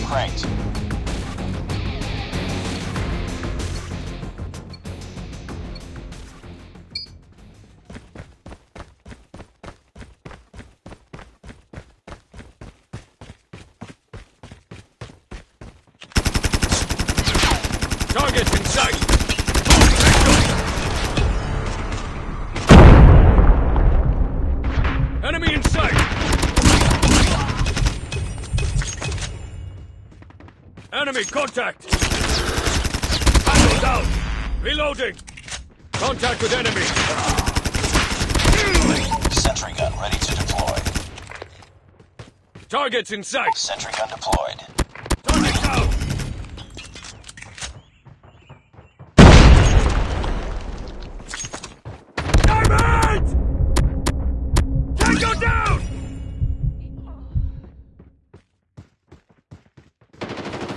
Cranked. Targets in sight! Enemy in sight! Enemy contact! Handle down! Reloading! Contact with enemy! Sentry gun ready to deploy. Targets in sight! Sentry gun deployed. Target down! Diamond! Tango down!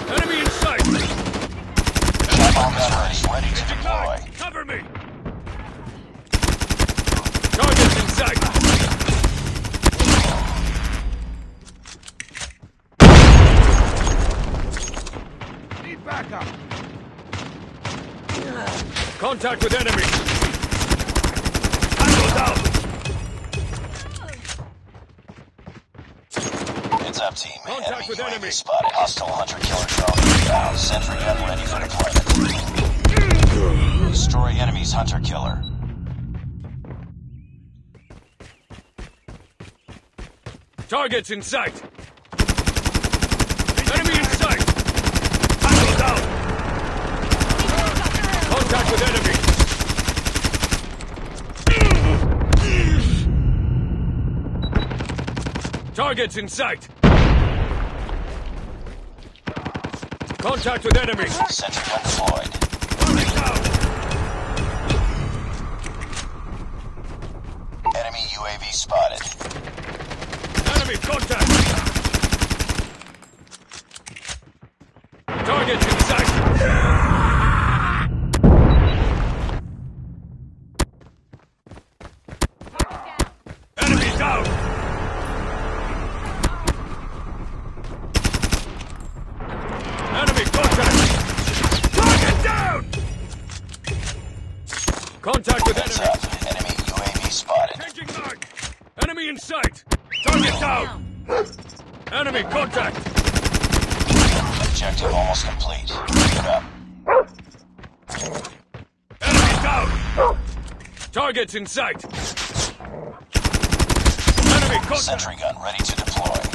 Enemy in sight! Bomb gun ready to deploy. Cover me! Targets in sight! Need backup! Contact with enemy! Handle down! Heads up, team. Contact with UAV enemy. spotted. Hostile hunter-killer drone inbound. Sentry gun ready for deployment. Destroy enemy's hunter-killer. Targets in sight! Enemy in sight! Handle down! Contact with enemy! Targets in sight! Contact with enemy! Sentry gun deployed. Target down! Enemy UAV spotted. Enemy contact! Targets in sight! Enemy down! Enemy contact! Target down! Contact with Heads enemy! up. Enemy UAV spotted. Changing mag! Enemy in sight! Target down! Enemy contact! Objective almost complete. Keep it up. Enemy down! Targets in sight! Enemy contact! Sentry gun ready to deploy.